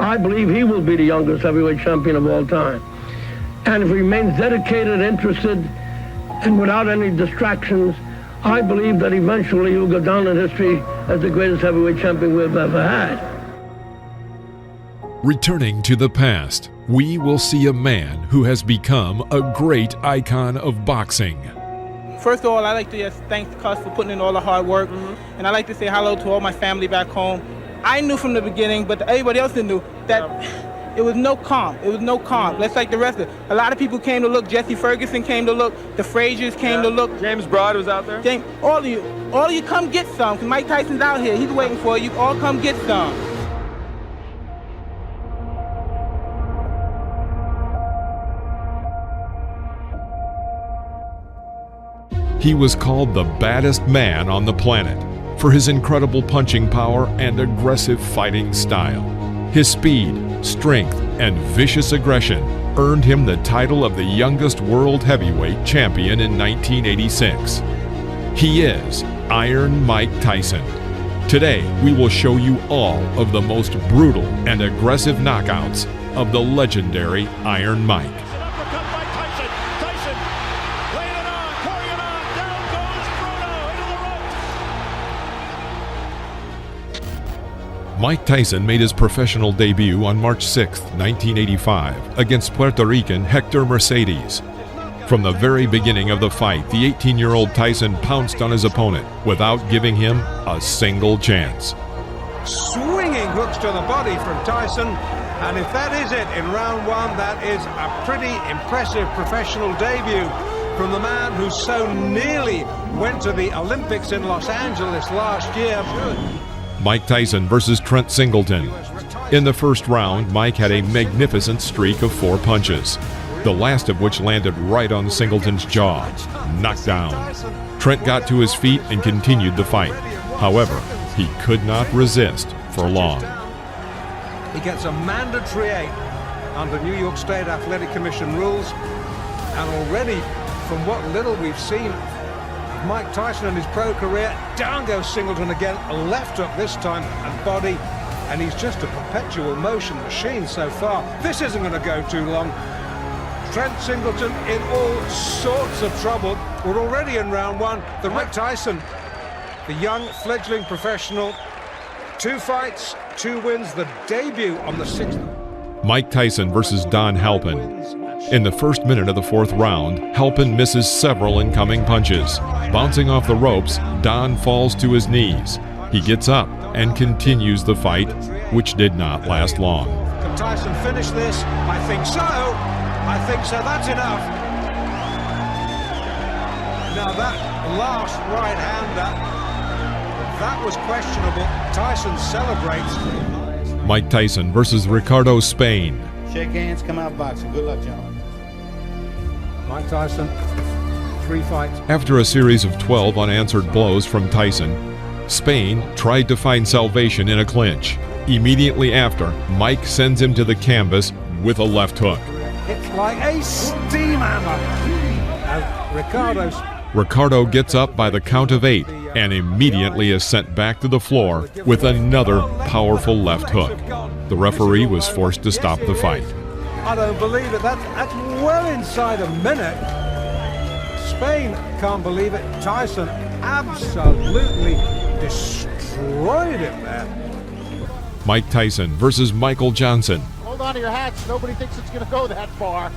I believe he will be the youngest heavyweight champion of all time. And if he remains dedicated, interested, and without any distractions, I believe that eventually he'll go down in history as the greatest heavyweight champion we've ever had. Returning to the past, we will see a man who has become a great icon of boxing. First of all, I'd like to just thank Cus for putting in all the hard work, and I'd like to say hello to all my family back home. I knew from the beginning, but everybody else knew, that it was no calm. It was no calm. Just like the rest of it. A lot of people came to look. Jesse Ferguson came to look. The Fraziers came to look. James Broad was out there. James, all of you come get some, because Mike Tyson's out here. He's waiting for you. All come get some. He was called the baddest man on the planet for his incredible punching power and aggressive fighting style. His speed, strength, and vicious aggression earned him the title of the youngest world heavyweight champion in 1986. He is Iron Mike Tyson. Today, we will show you all of the most brutal and aggressive knockouts of the legendary Iron Mike. Mike Tyson made his professional debut on March 6, 1985, against Puerto Rican Hector Mercedes. From the very beginning of the fight, the 18-year-old Tyson pounced on his opponent without giving him a single chance. Swinging hooks to the body from Tyson, and if that is it in round one, that is a pretty impressive professional debut from the man who so nearly went to the Olympics in Los Angeles last year. Mike Tyson versus Trent Singleton. In the first round, Mike had a magnificent streak of 4 punches, the last of which landed right on Singleton's jaw. Knocked down. Trent got to his feet and continued the fight. However, he could not resist for long. He gets a mandatory 8 under New York State Athletic Commission rules, and already, from what little we've seen Mike Tyson in his pro career, down goes Singleton again, left hook this time and body, and he's just a perpetual motion machine so far. This isn't going to go too long. Trent Singleton in all sorts of trouble. We're already in round one. The Mike Tyson, the young fledgling professional, 2 fights, 2 wins, the debut on the 6th. Mike Tyson versus Don Halpin. In the first minute of the 4th round, Halpin misses several incoming punches. Bouncing off the ropes, Don falls to his knees. He gets up and continues the fight, which did not last long. Can Tyson finish this? I think so. I think so. That's enough. Now that last right hander, that was questionable. Tyson celebrates. Mike Tyson versus Ricardo Spain. Shake hands, come out boxing. Good luck, gentlemen. Mike Tyson, 3 fights. After a series of 12 unanswered blows from Tyson, Spain tried to find salvation in a clinch. Immediately after, Mike sends him to the canvas with a left hook. It's like a steam hammer. Ricardo gets up by the count of 8 and immediately is sent back to the floor with another powerful left hook. The referee was forced to stop the fight. I don't believe it. That's well inside a minute. Spain can't believe it. Tyson absolutely destroyed him there. Mike Tyson versus Michael Johnson. Hold on to your hats. Nobody thinks it's going to go that far.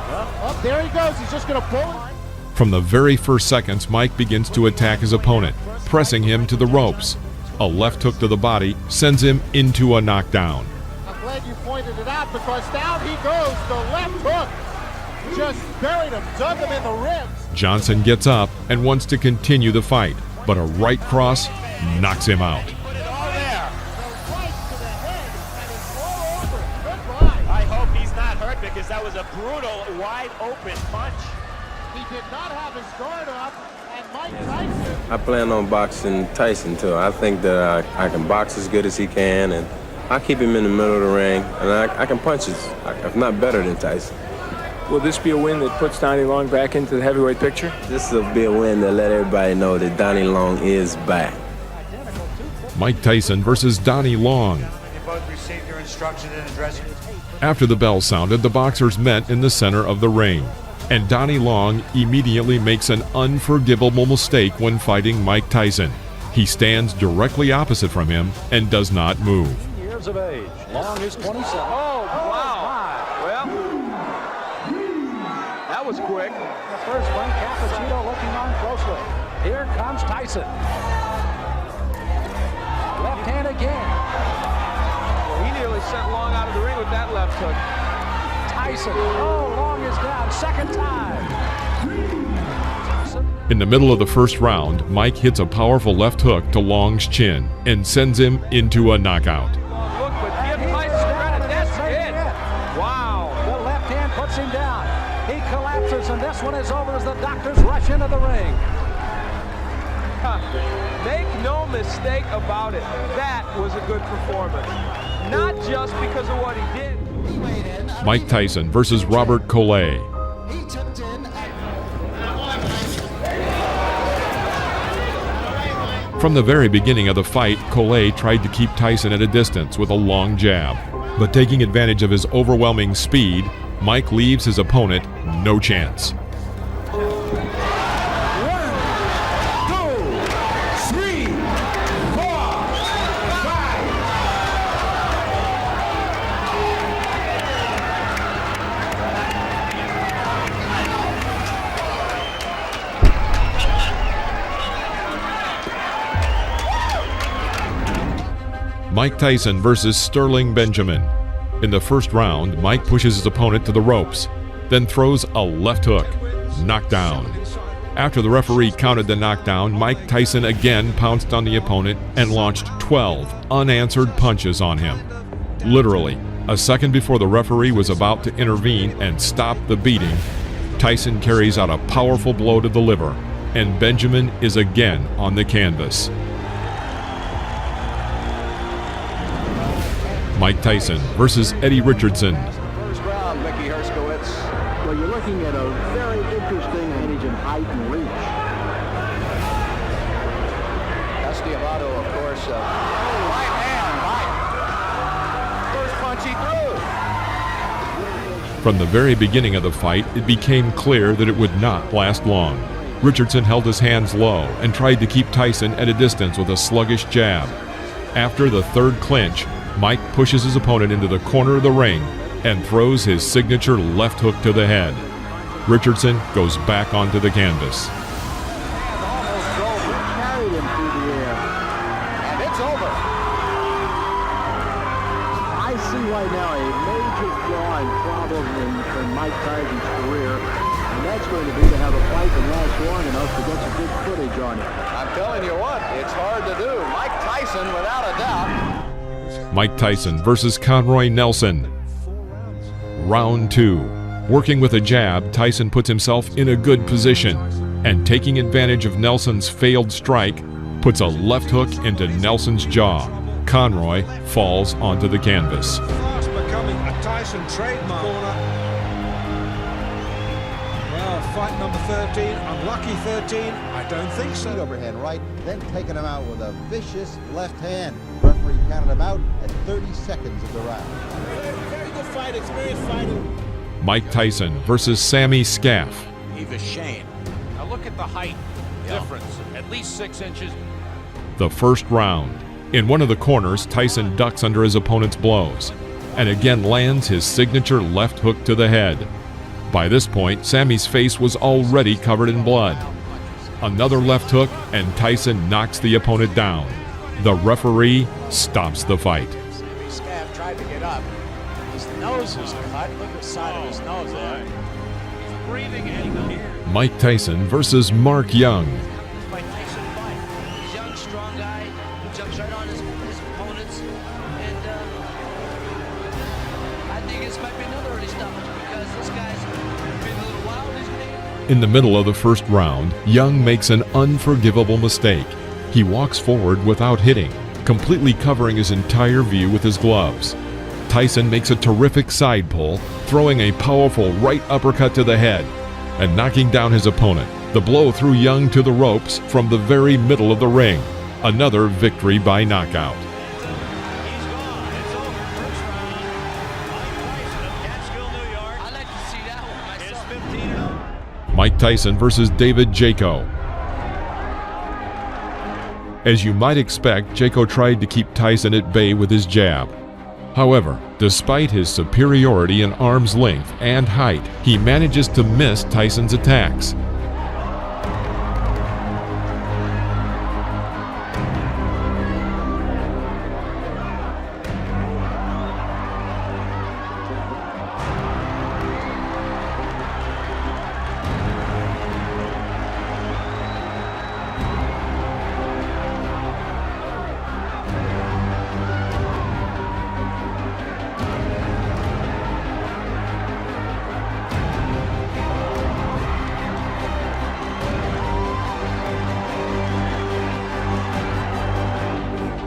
Oh, there he goes. He's just going to pull it. From the very first seconds, Mike begins to attack his opponent, pressing him to the ropes. A left hook to the body sends him into a knockdown. I'm glad you pointed it out, because down he goes. The left hook just buried him, dug him in the ribs. Johnson gets up and wants to continue the fight, but a right cross knocks him out. Put it all there. The right to the head, and it's all over. Goodbye. I hope he's not hurt, because that was a brutal, wide open punch. He did not have his guard up, and Mike Tyson. I plan on boxing Tyson too. I think that I can box as good as he can, and I keep him in the middle of the ring, and I can punch if not better than Tyson. Will this be a win that puts Donnie Long back into the heavyweight picture? This will be a win to let everybody know that Donnie Long is back. Mike Tyson versus Donnie Long. instruction in the dressing room. After the bell sounded, the boxers met in the center of the ring, and Donnie Long immediately makes an unforgivable mistake when fighting Mike Tyson. He stands directly opposite from him and does not move. Years of age. Long is 27. Oh, wow. Well, that was quick. The first one, Cappuccino looking on closely. Here comes Tyson. Left hand again. Well, he nearly sent Long out of the ring with that left hook. Tyson. Oh, Long is down. Second time. In the middle of the first round, Mike hits a powerful left hook to Long's chin and sends him into a knockout. Look, but give Tyson credit. That's it. Wow. The left hand puts him down. He collapses, and this one is over as the doctors rush into the ring. Make no mistake about it. That was a good performance. Not just because of what he did. Mike Tyson versus Robert Collet. From the very beginning of the fight, Collet tried to keep Tyson at a distance with a long jab. But taking advantage of his overwhelming speed, Mike leaves his opponent no chance. Mike Tyson versus Sterling Benjamin. In the first round, Mike pushes his opponent to the ropes, then throws a left hook. Knockdown. After the referee counted the knockdown, Mike Tyson again pounced on the opponent and launched 12 unanswered punches on him. Literally, a second before the referee was about to intervene and stop the beating, Tyson carries out a powerful blow to the liver, and Benjamin is again on the canvas. Mike Tyson versus Eddie Richardson. First round, Mickey Herskowitz. Well, you're looking at a very interesting advantage in height and reach. Castiavato, of course. Right hand, right. First punch he threw. From the very beginning of the fight, it became clear that it would not last long. Richardson held his hands low and tried to keep Tyson at a distance with a sluggish jab. After the third clinch, Mike pushes his opponent into the corner of the ring and throws his signature left hook to the head. Richardson goes back onto the canvas. Carried him through the air. And it's over. I see right now a major flaw and problem in Mike Tyson's career, and that's going to be to have a fight that lasts long enough to get some good footage on it. I'm telling you what, it's hard to do. Mike Tyson, without a doubt. Mike Tyson versus Conroy Nelson. Round 2. Working with a jab, Tyson puts himself in a good position, and taking advantage of Nelson's failed strike, puts a left hook into Nelson's jaw. Conroy falls onto the canvas. Fast becoming a Tyson trademark. Well, fight number 13, unlucky 13, I don't think so. Overhand right, then taking him out with a vicious left hand. Referee counted him out at 30 seconds of the round. Very good fight, experienced fighter. Mike Tyson versus Sammy Scaff. He's a shame. Now look at the height difference, at least 6 inches. The first round. In one of the corners, Tyson ducks under his opponent's blows and again lands his signature left hook to the head. By this point, Sammy's face was already covered in blood. Another left hook, and Tyson knocks the opponent down. The referee stops the fight. Sammy Scaff tried to get up. His nose is cut. Look at the side of his nose there. He's breathing in. Mike Tyson versus Mark Young. Mike Tyson fight. He's a young, strong guy who jumps right on his opponents, and I think this might be another early stoppage because this guy's been a little wild these days. In the middle of the first round, Young makes an unforgivable mistake. He walks forward without hitting, completely covering his entire view with his gloves. Tyson makes a terrific side pull, throwing a powerful right uppercut to the head and knocking down his opponent. The blow threw Young to the ropes from the very middle of the ring. Another victory by knockout. He's gone. It's over. First round. Mike Tyson versus David Jaco. As you might expect, Jaco tried to keep Tyson at bay with his jab. However, despite his superiority in arm's length and height, he manages to miss Tyson's attacks.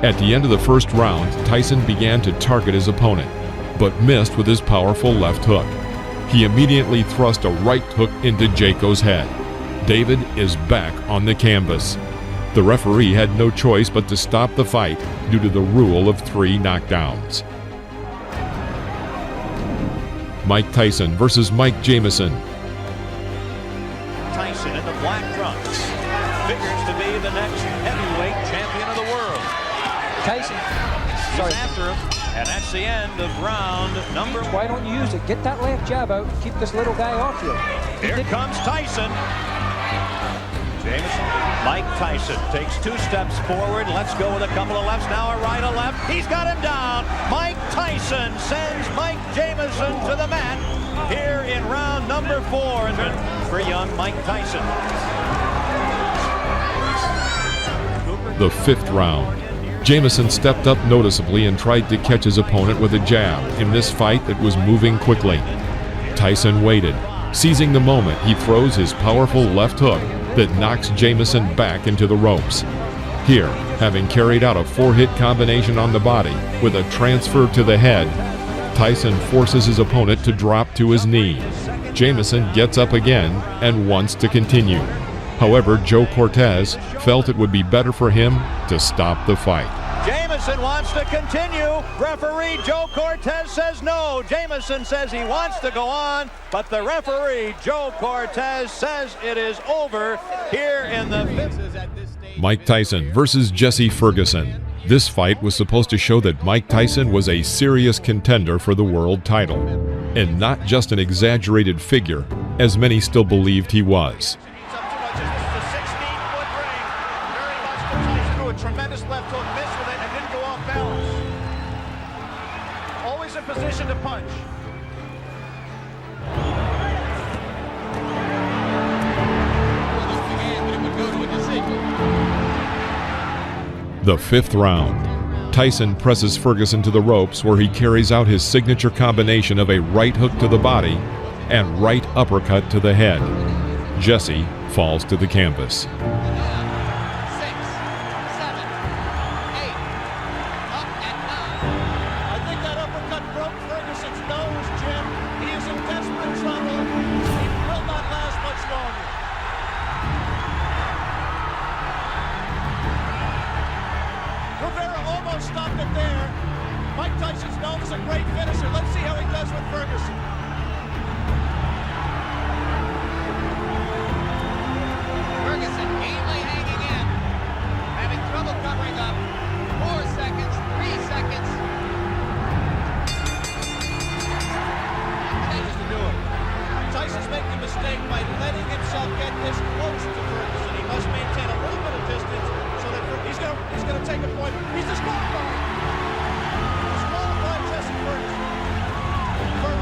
At the end of the first round, Tyson began to target his opponent, but missed with his powerful left hook. He immediately thrust a right hook into Jaco's head. David is back on the canvas. The referee had no choice but to stop the fight due to the rule of 3 knockdowns. Mike Tyson versus Mike Jamison. Tyson in the black trunks figures to be the next heavyweight champion of the world. Tyson, sorry, after him, and that's the end of round number. Why don't you use it? Get that left jab out and keep this little guy off you. Here comes Tyson. Jamison. Mike Tyson takes 2 steps forward. Let's go with a couple of lefts. Now a right, a left. He's got him down. Mike Tyson sends Mike Jamison to the mat here in round number 4 for young Mike Tyson. The 5th round. Jamison stepped up noticeably and tried to catch his opponent with a jab in this fight that was moving quickly. Tyson waited. Seizing the moment, he throws his powerful left hook that knocks Jamison back into the ropes. Here, having carried out a 4-hit combination on the body with a transfer to the head, Tyson forces his opponent to drop to his knee. Jamison gets up again and wants to continue. However, Joe Cortez felt it would be better for him to stop the fight. Jamison wants to continue. Referee Joe Cortez says no. Jamison says he wants to go on, but the referee Joe Cortez says it is over here in the 5th. Mike Tyson versus Jesse Ferguson. This fight was supposed to show that Mike Tyson was a serious contender for the world title, and not just an exaggerated figure, as many still believed he was. Tremendous left hook, missed with it, and didn't go off balance. Always in position to punch. The 5th round. Tyson presses Ferguson to the ropes where he carries out his signature combination of a right hook to the body and right uppercut to the head. Jesse falls to the canvas. Stopped it there. Mike Tyson's known as a great finisher. Let's see how he does with Ferguson. Ferguson gamely hanging in, having trouble covering up. 4 seconds, 3 seconds. Changes to do it. Tyson's making a mistake by letting himself get this close to Ferguson. He must maintain a little bit of distance so that he's going to take a point. He's disqualified. Disqualified Jesse Ferguson for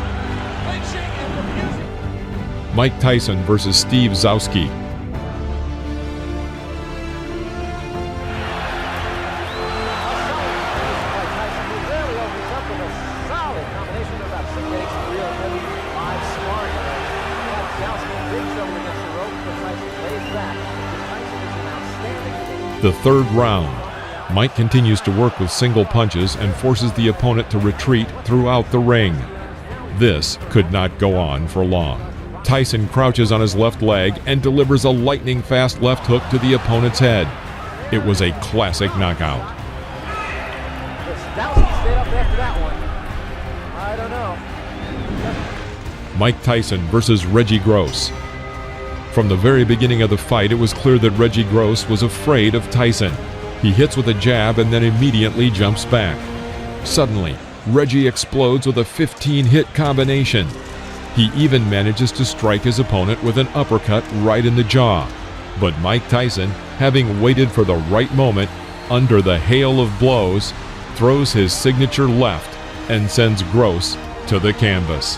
clinching and refusing. Mike Tyson versus Steve Zowski. The 3rd round. Mike continues to work with single punches and forces the opponent to retreat throughout the ring. This could not go on for long. Tyson crouches on his left leg and delivers a lightning-fast left hook to the opponent's head. It was a classic knockout. Stowski stayed up after that one. I don't know. Mike Tyson versus Reggie Gross. From the very beginning of the fight, it was clear that Reggie Gross was afraid of Tyson. He hits with a jab and then immediately jumps back. Suddenly, Reggie explodes with a 15-hit combination. He even manages to strike his opponent with an uppercut right in the jaw. But Mike Tyson, having waited for the right moment, under the hail of blows, throws his signature left and sends Gross to the canvas.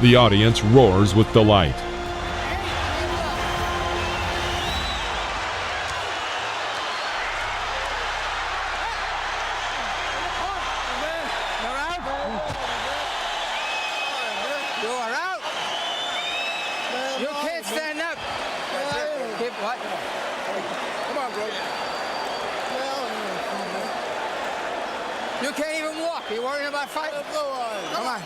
The audience roars with delight. You can't stand up. Keep what? Come on, bro. You can't even walk. Are you worrying about fighting? Come on.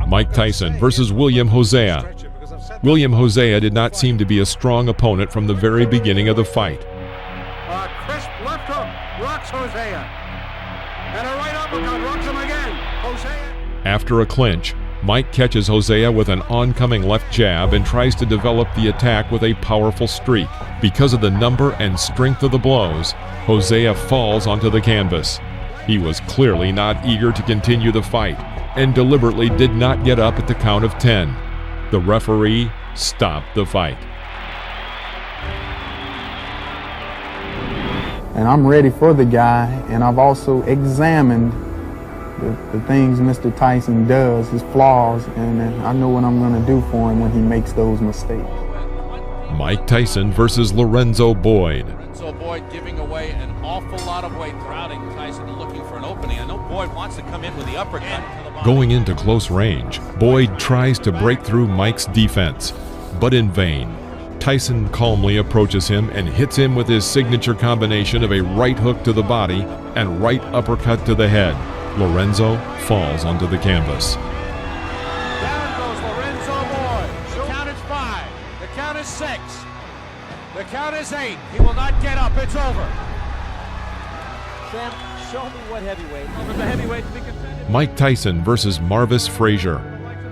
Mike Tyson versus William Hosea. William Hosea did not seem to be a strong opponent from the very beginning of the fight. Crisp left hook rocks Hosea. And a right uppercut rocks him again. Hosea. After a clinch, Mike catches Hosea with an oncoming left jab and tries to develop the attack with a powerful streak. Because of the number and strength of the blows, Hosea falls onto the canvas. He was clearly not eager to continue the fight and deliberately did not get up at the count of 10. The referee stopped the fight. And I'm ready for the guy, and I've also examined the things Mr. Tyson does, his flaws, and I know what I'm going to do for him when he makes those mistakes. Mike Tyson versus Lorenzo Boyd. Lorenzo Boyd giving away an awful lot of weight, crowding Tyson looking for an opening. I know Boyd wants to come in with the uppercut. Going into close range, Boyd tries to break through Mike's defense, but in vain. Tyson calmly approaches him and hits him with his signature combination of a right hook to the body and right uppercut to the head. Lorenzo falls onto the canvas. Down goes Lorenzo Boyd. The count is 5. The count is 6. The count is 8. He will not get up. It's over. Sam, show me what heavyweight. The heavyweight to be contended. Mike Tyson versus Marvis Frazier.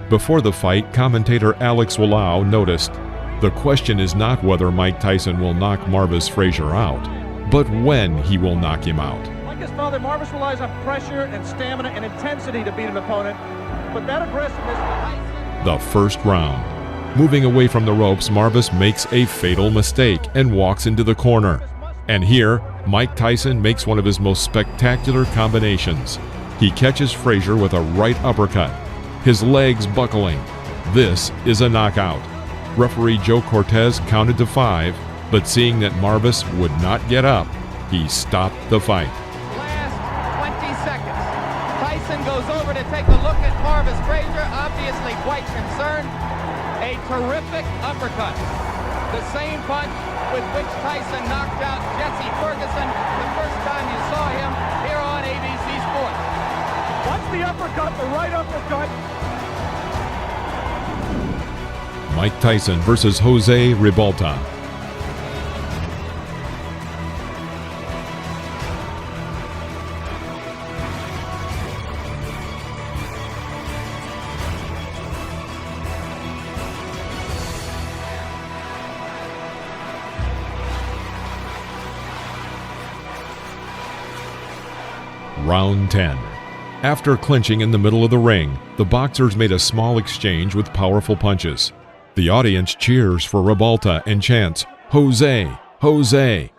Before the fight, commentator Alex Wallau noticed, "The question is not whether Mike Tyson will knock Marvis Frazier out, but when he will knock him out." Like his father, Marvis relies on pressure and stamina and intensity to beat an opponent, but that aggressiveness... The first round. Moving away from the ropes, Marvis makes a fatal mistake and walks into the corner. And here, Mike Tyson makes one of his most spectacular combinations. He catches Frazier with a right uppercut, his legs buckling. This is a knockout. Referee Joe Cortez counted to 5, but seeing that Marvis would not get up, he stopped the fight. Last 20 seconds. Tyson goes over to take a look at Marvis Frazier, obviously quite concerned. A terrific uppercut. The same punch with which Tyson knocked out Jesse Ferguson the first time you saw him here on ABC Sports. Watch the uppercut, the right uppercut. Mike Tyson versus Jose Ribalta. Round 10. After clinching in the middle of the ring, the boxers made a small exchange with powerful punches. The audience cheers for Ribalta and chants, "Jose, Jose."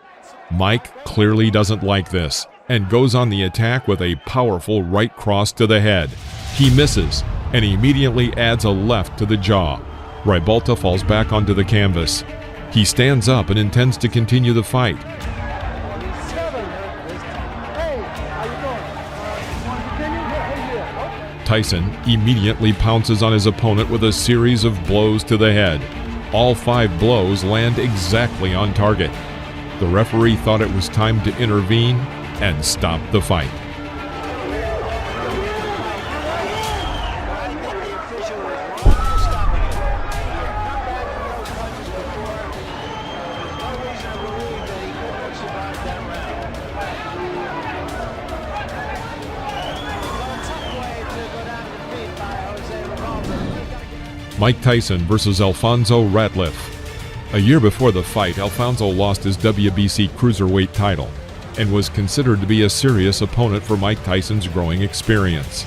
Mike clearly doesn't like this and goes on the attack with a powerful right cross to the head. He misses and immediately adds a left to the jaw. Ribalta falls back onto the canvas. He stands up and intends to continue the fight. Tyson immediately pounces on his opponent with a series of blows to the head. All 5 blows land exactly on target. The referee thought it was time to intervene and stop the fight. Mike Tyson versus Alfonso Ratliff. A year before the fight, Alfonso lost his WBC cruiserweight title and was considered to be a serious opponent for Mike Tyson's growing experience.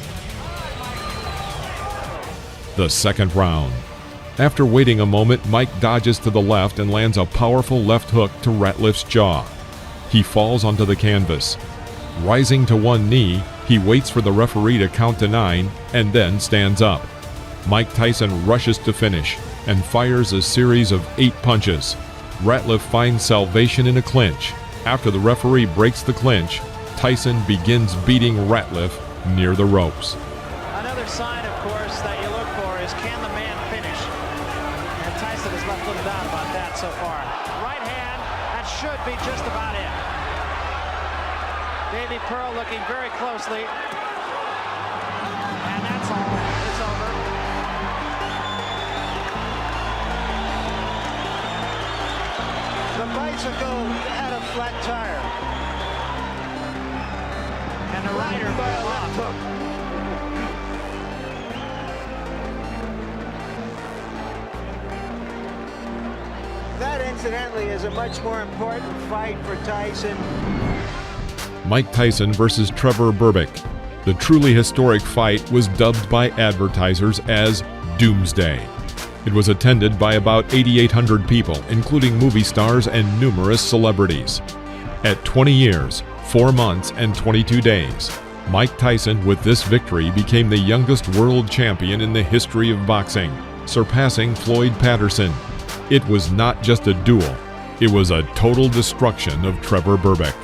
The second round. After waiting a moment, Mike dodges to the left and lands a powerful left hook to Ratliff's jaw. He falls onto the canvas. Rising to one knee, he waits for the referee to count to 9 and then stands up. Mike Tyson rushes to finish and fires a series of 8 punches. Ratliff finds salvation in a clinch. After the referee breaks the clinch, Tyson begins beating Ratliff near the ropes. Another sign, of course, that you look for is can the man finish? And Tyson has left little doubt about that so far. Right hand, that should be just about it. Davy Pearl looking very closely. And that's all. It's over. The bicycle had a flat tire. And the rider fell off. That, incidentally, is a much more important fight for Tyson. Mike Tyson versus Trevor Berbick. The truly historic fight was dubbed by advertisers as Doomsday. It was attended by about 8,800 people, including movie stars and numerous celebrities. At 20 years, 4 months, and 22 days, Mike Tyson, with this victory, became the youngest world champion in the history of boxing, surpassing Floyd Patterson. It was not just a duel, it was a total destruction of Trevor Berbick.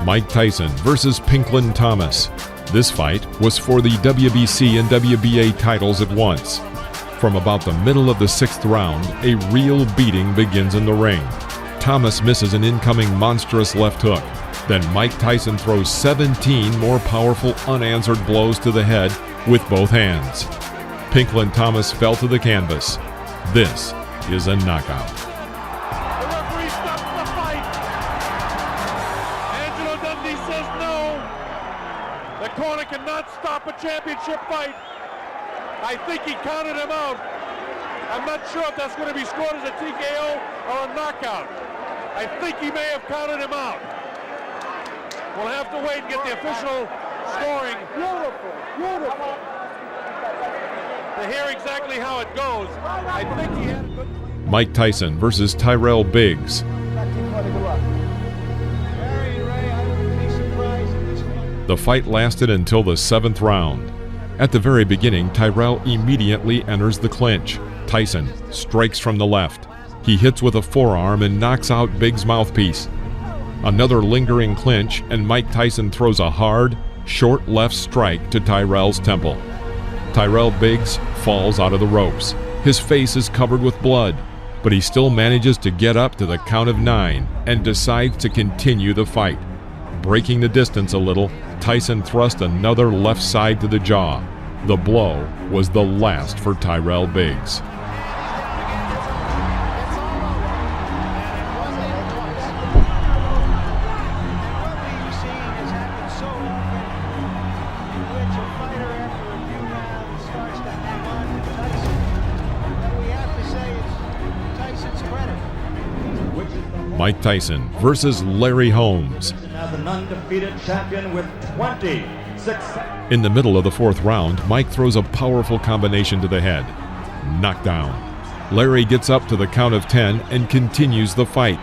Mike Tyson versus Pinklin Thomas. This fight was for the WBC and WBA titles at once. From about the middle of the 6th round, a real beating begins in the ring. Thomas misses an incoming monstrous left hook. Then Mike Tyson throws 17 more powerful unanswered blows to the head with both hands. Pinklin Thomas fell to the canvas. This is a knockout. Cannot stop a championship fight. I think he counted him out. I'm not sure if that's going to be scored as a TKO or a knockout. I think he may have counted him out. We'll have to wait and get the official scoring. Beautiful. To hear exactly how it goes. I think he had a good... Mike Tyson versus Tyrell Biggs. The fight lasted until the 7th round. At the very beginning, Tyrell immediately enters the clinch. Tyson strikes from the left. He hits with a forearm and knocks out Biggs' mouthpiece. Another lingering clinch, and Mike Tyson throws a hard, short left strike to Tyrell's temple. Tyrell Biggs falls out of the ropes. His face is covered with blood, but he still manages to get up to the count of 9 and decides to continue the fight. Breaking the distance a little, Tyson thrust another left side to the jaw. The blow was the last for Tyrell Biggs. Mike Tyson versus Larry Holmes. An undefeated champion with 26. In the middle of the 4th round, Mike throws a powerful combination to the head. Knockdown. Larry gets up to the count of 10 and continues the fight.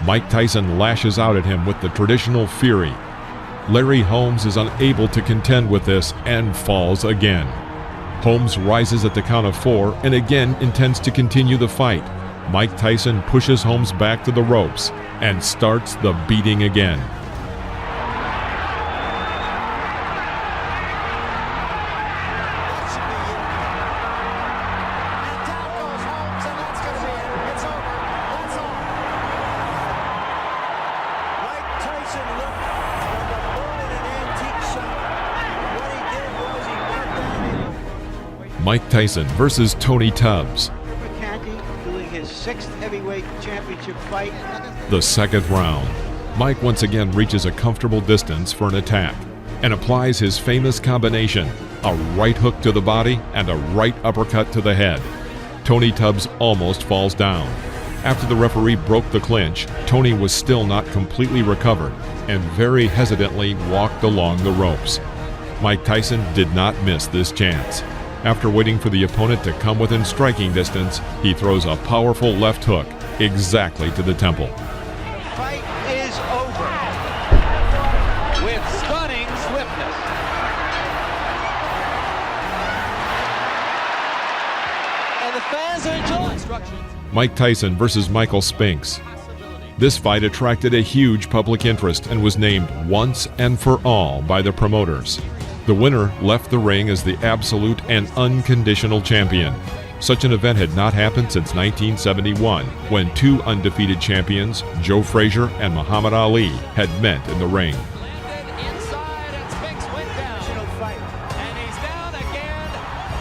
Mike Tyson lashes out at him with the traditional fury. Larry Holmes is unable to contend with this and falls again. Holmes rises at the count of 4 and again intends to continue the fight. Mike Tyson pushes Holmes back to the ropes and starts the beating again. Mike Tyson versus Tony Tubbs. McCarthy doing his 6th heavyweight championship fight. The second round. Mike once again reaches a comfortable distance for an attack and applies his famous combination, a right hook to the body and a right uppercut to the head. Tony Tubbs almost falls down. After the referee broke the clinch, Tony was still not completely recovered and very hesitantly walked along the ropes. Mike Tyson did not miss this chance. After waiting for the opponent to come within striking distance, he throws a powerful left hook exactly to the temple. Fight is over with stunning swiftness. And the fans are enjoying instructions. Mike Tyson versus Michael Spinks. This fight attracted a huge public interest and was named once and for all by the promoters. The winner left the ring as the absolute and unconditional champion. Such an event had not happened since 1971, when two undefeated champions, Joe Frazier and Muhammad Ali, had met in the ring. Inside, and Spinks went down. And he's down again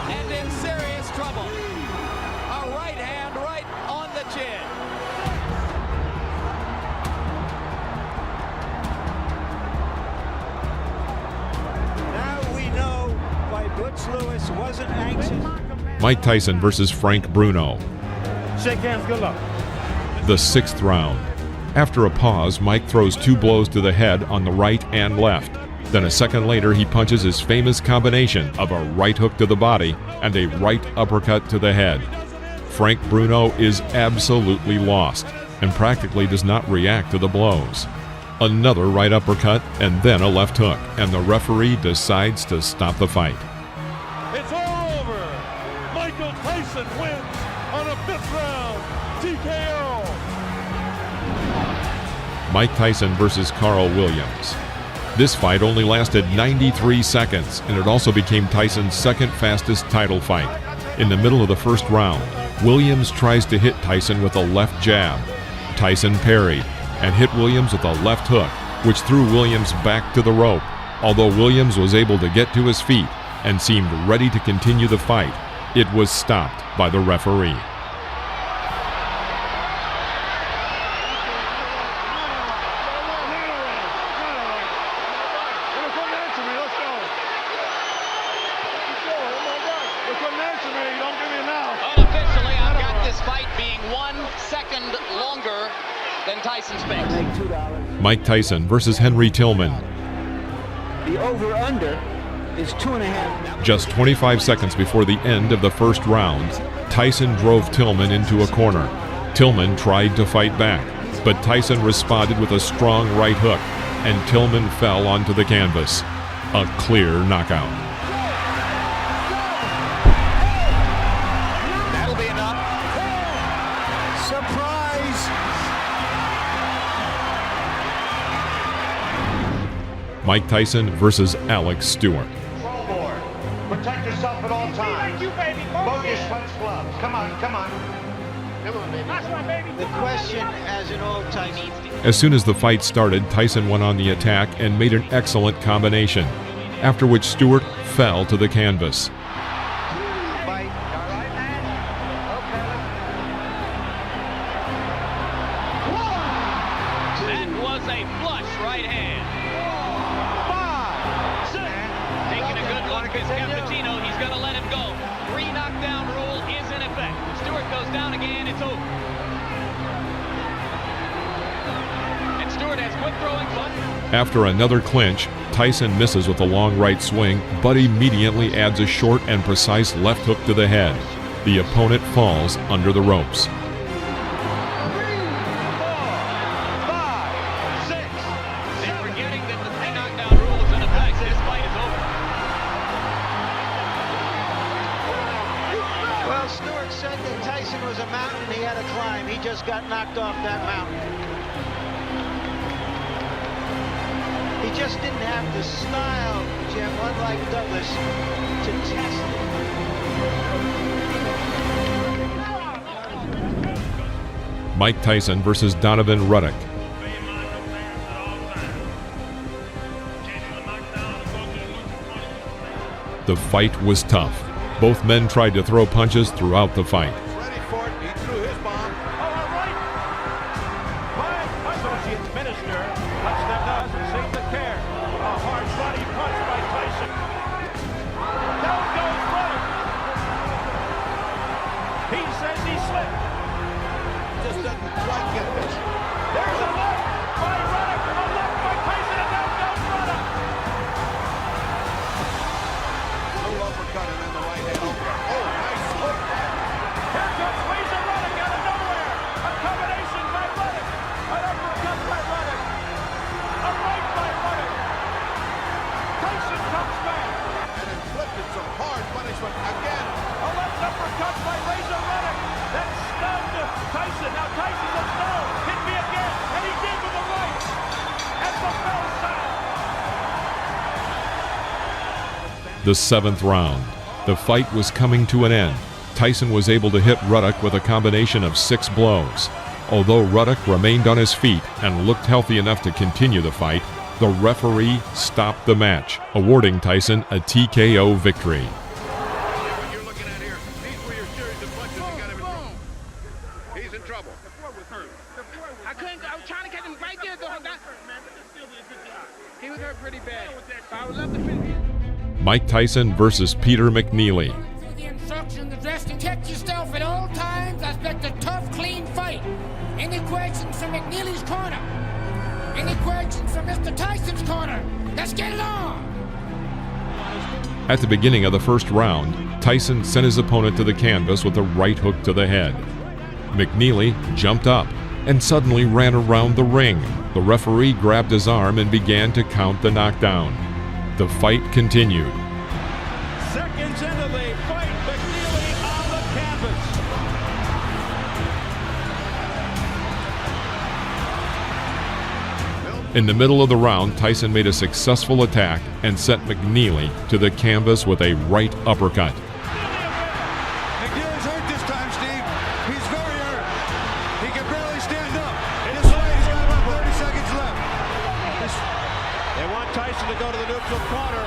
and in serious trouble. A right hand right on the chin. Now we know why Butch Lewis wasn't anxious. Mike Tyson versus Frank Bruno. Shake hands, good luck. The sixth round. After a pause, Mike throws two blows to the head on the right and left. Then a second later, he punches his famous combination of a right hook to the body and a right uppercut to the head. Frank Bruno is absolutely lost and practically does not react to the blows. Another right uppercut and then a left hook, and the referee decides to stop the fight. It's all over. Michael Tyson wins on a 5th round TKO. Mike Tyson versus Carl Williams. This fight only lasted 93 seconds, and it also became Tyson's second fastest title fight. In the middle of the first round, Williams tries to hit Tyson with a left jab. Tyson parried and hit Williams with a left hook, which threw Williams back to the rope. Although Williams was able to get to his feet and seemed ready to continue the fight, it was stopped by the referee. Unofficially, I've got this fight being 1 second longer than Tyson Spinks. Mike Tyson versus Henry Tillman. The over-under is 2.5. Just 25 seconds before the end of the first round, Tyson drove Tillman into a corner. Tillman tried to fight back, but Tyson responded with a strong right hook, and Tillman fell onto the canvas. A clear knockout. That'll be enough. Surprise! Mike Tyson versus Alex Stewart. Protect yourself at all times. Move your sweats gloves. Come on, come on. The question, as in all Tyson. As soon as the fight started, Tyson went on the attack and made an excellent combination, after which Stewart fell to the canvas. That was a flush right hand. 5, 6. Taking a good look at Cappuccino. He's going to let him go. 3 knockdown rule is in effect. If Stewart goes down again, it's over. And Stewart has quit throwing fun. After another clinch, Tyson misses with a long right swing, but immediately adds a short and precise left hook to the head. The opponent falls under the ropes. 3, 4, 5, 6. They're forgetting that the 3 knockdown rule is in effect. This fight is over. Well, Stewart said that Tyson was a mountain he had to climb. He just got knocked off that mountain. He just didn't have the style, Jim, unlike Douglas, to test it. Mike Tyson versus Donovan Ruddock. The fight was tough. Both men tried to throw punches throughout the fight. Ready for it. He threw his bomb. All right. My associate's minister touched them doesn't seem to care. A hard body punch by Tyson. Down goes Ruddock. He says he slipped. Just doesn't quite get this. There's a left by Ruddock. A left by Tyson, and down goes Ruddock. Little uppercut and then the right hand. Oh, nice hook. Here comes Razor Ruddock out of nowhere. A combination by Ruddock. An uppercut by Ruddock. A right by Ruddock. Tyson comes back. And inflicted some hard punishment again. A left uppercut by Razor Ruddock. That stunned Tyson. Now Tyson looks down. Hit me again. And he did with the right. And the bell sound. The 7th round. The fight was coming to an end. Tyson was able to hit Ruddock with a combination of 6 blows. Although Ruddock remained on his feet and looked healthy enough to continue the fight, the referee stopped the match, awarding Tyson a TKO victory. He's in trouble. I was trying to catch him right there, though. He was hurt pretty bad. I would love to finish. Mike Tyson versus Peter McNeely. The instructions addressed to protect yourself at all times. I expect a tough, clean fight. Any questions from McNeely's corner? Any questions from Mr. Tyson's corner? Let's get it on! At the beginning of the first round, Tyson sent his opponent to the canvas with a right hook to the head. McNeely jumped up and suddenly ran around the ring. The referee grabbed his arm and began to count the knockdown. The fight continued. Seconds into the fight, McNeely on the canvas. In the middle of the round, Tyson made a successful attack and sent McNeely to the canvas with a right uppercut. McNeely's hurt this time, Steve. He's very hurt. He can barely stand up. This fight, he's got about 30 seconds left. They want Tyson to go to the neutral corner.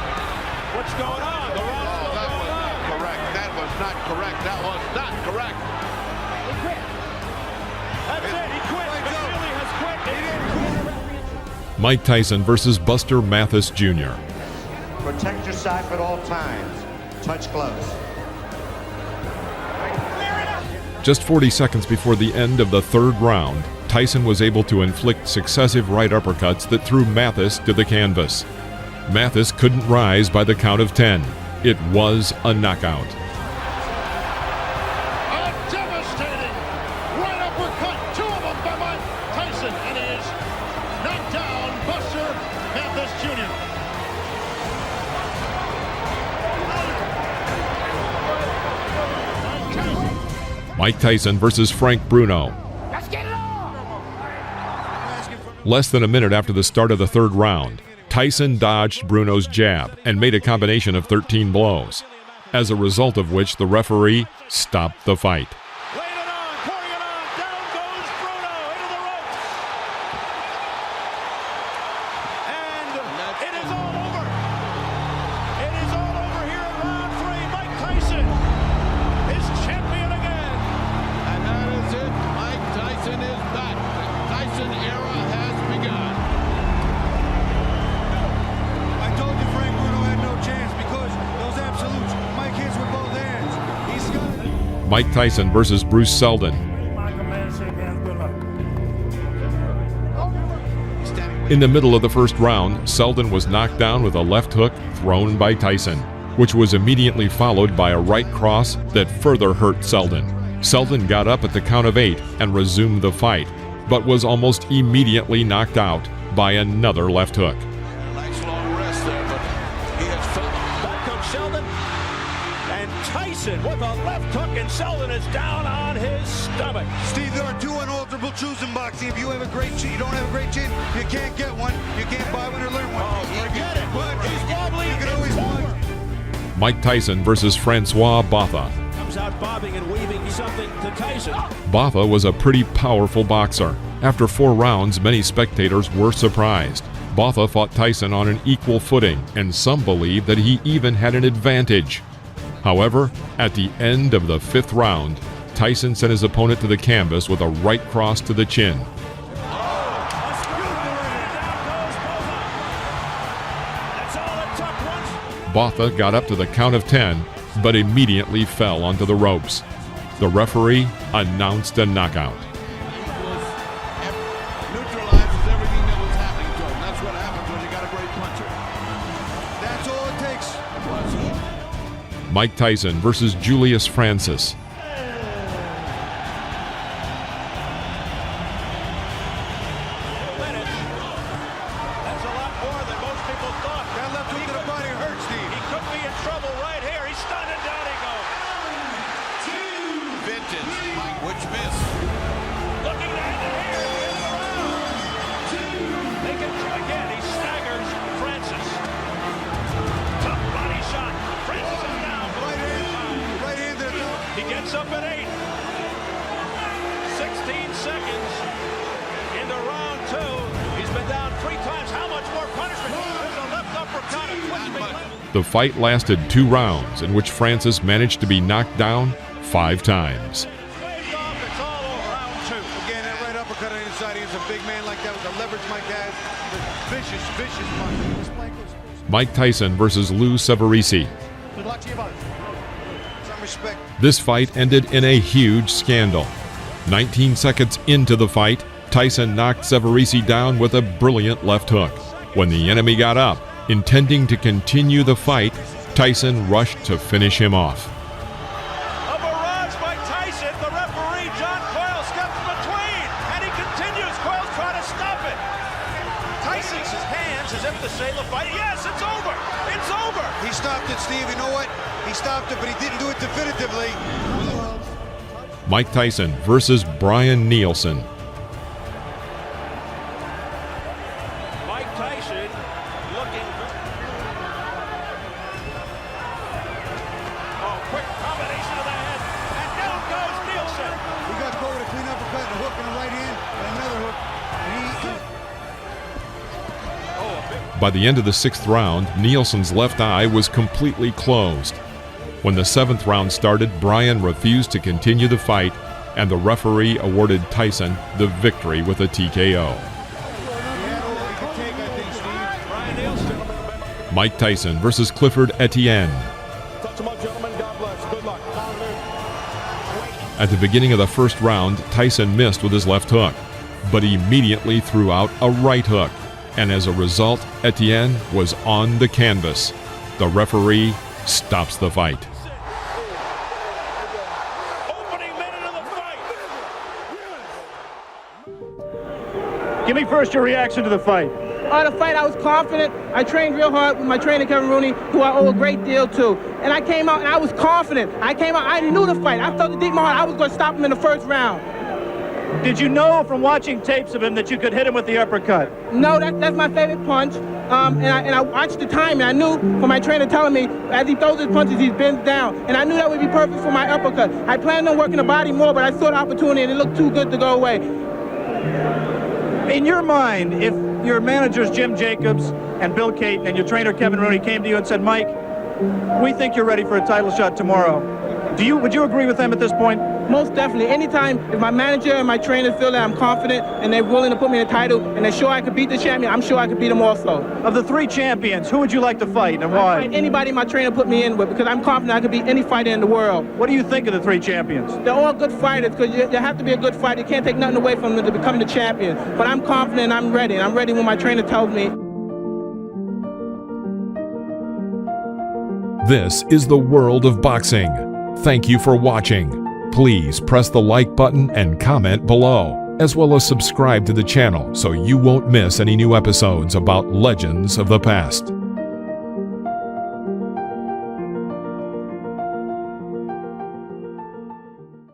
What's going on? The round's still going on. Correct. That was not correct. That was not correct. He quit. That's it. He quit. McNeely has quit. He didn't quit. Mike Tyson versus Buster Mathis Jr. Protect yourself at all times. Touch close. Just 40 seconds before the end of the third round, Tyson was able to inflict successive right uppercuts that threw Mathis to the canvas. Mathis couldn't rise by the count of 10. It was a knockout. A devastating right uppercut. 2 of them by Mike Tyson. And he is knocked down Buster Mathis Jr. Mike Tyson versus Frank Bruno. Let's get it on! Less than a minute after the start of the third round, Tyson dodged Bruno's jab and made a combination of 13 blows, as a result of which the referee stopped the fight. Laying it on, pouring it on. Down goes Bruno into the ropes. And it is all over. It is all over here in round 3. Mike Tyson is champion again. And that is it. Mike Tyson is back. The Tyson era has begun. I told you Frank Bruno had no chance because those absolutes, Mike hits with both hands. He's got it. Mike Tyson versus Bruce Seldon. In the middle of the first round, Seldon was knocked down with a left hook thrown by Tyson, which was immediately followed by a right cross that further hurt Seldon. Seldon got up at the count of 8 and resumed the fight, but was almost immediately knocked out by another left hook. Nice long rest there, but he has felt. Back comes Sheldon. And Tyson with a left hook, and Sheldon is down on his stomach. Steve, there are 2 unalterable truths in boxing. If you have a great chin, you don't have a great chin, you can't get one. You can't buy one or learn one. Oh, forget it. But He's wobbly. you can It's always over. watch. Mike Tyson versus Francois Botha. Comes out bobbing and weaving something to Tyson. Botha was a pretty powerful boxer. After 4 rounds, many spectators were surprised. Botha fought Tyson on an equal footing, and some believe that he even had an advantage. However, at the end of the 5th round, Tyson sent his opponent to the canvas with a right cross to the chin. Botha got up to the count of 10, but immediately fell onto the ropes. The referee announced a knockout. Neutralizes everything that was happening to him. That's what happens when you got a great puncher. That's all it takes. Mike Tyson versus Julius Francis. That's a lot more than most people thought. That left hook to the body hurt, Steve. He could be in trouble right here. He's stunned and down he goes. Vintage. Mike, which miss? Looking to end it here. They can try again. He staggers Francis. Tough body shot. Francis is down. Right hand to the top. He gets up at 8. 16 seconds into round 2. He's been down 3 times. How much more punishment? There's a left uppercut. A twitch left. The fight lasted 2 rounds, in which Francis managed to be knocked down 5 times. It's all over round 2. Again, that right uppercut on the inside. He's a big man like that with the leverage Mike has. Vicious, vicious punch. Mike Tyson versus Lou Severisi. Good luck to you both. Some respect. This fight ended in a huge scandal. 19 seconds into the fight, Tyson knocked Severisi down with a brilliant left hook. When the enemy got up, intending to continue the fight, Tyson rushed to finish him off. A barrage by Tyson. The referee, John Coyle, steps between, and he continues. Coyle's trying to stop it. Tyson's hands as if to say the fight. Yes, it's over. It's over. He stopped it, Steve. You know what? He stopped it, but he didn't do it definitively. Mike Tyson versus Brian Nielsen. Mike Tyson looking. Oh, quick combination of the head. And down goes Nielsen. He got caught with a clean uppercut and a hook in the right hand and another hook. By the end of the 6th round, Nielsen's left eye was completely closed. When the 7th round started, Brian refused to continue the fight, and the referee awarded Tyson the victory with a TKO. Mike Tyson versus Clifford Etienne. At the beginning of the 1st round, Tyson missed with his left hook, but immediately threw out a right hook, and as a result, Etienne was on the canvas. The referee stops the fight. Give me first your reaction to the fight. The fight, I was confident. I trained real hard with my trainer, Kevin Rooney, who I owe a great deal to. And I came out and I was confident. I knew the fight. I felt it deep in my heart. I was going to stop him in the 1st round. Did you know from watching tapes of him that you could hit him with the uppercut? No, that's my favorite punch. And I watched the time, and I knew from my trainer telling me, as he throws his punches, he bends down. And I knew that would be perfect for my uppercut. I planned on working the body more, but I saw the opportunity, and it looked too good to go away. In your mind, if your managers Jim Jacobs and Bill Caton and your trainer Kevin Rooney came to you and said, Mike, we think you're ready for a title shot tomorrow, would you agree with them at this point? Most definitely. Anytime if my manager and my trainer feel that I'm confident and they're willing to put me in a title and they're sure I could beat the champion, I'm sure I could beat them also. Of the 3 champions, who would you like to fight and why? Anybody my trainer put me in with, because I'm confident I could beat any fighter in the world. What do you think of the 3 champions? They're all good fighters, because you have to be a good fighter. You can't take nothing away from them to become the champion. But I'm confident and I'm ready. And I'm ready when my trainer tells me. This is the world of boxing. Thank you for watching. Please press the like button and comment below, as well as subscribe to the channel so you won't miss any new episodes about legends of the past.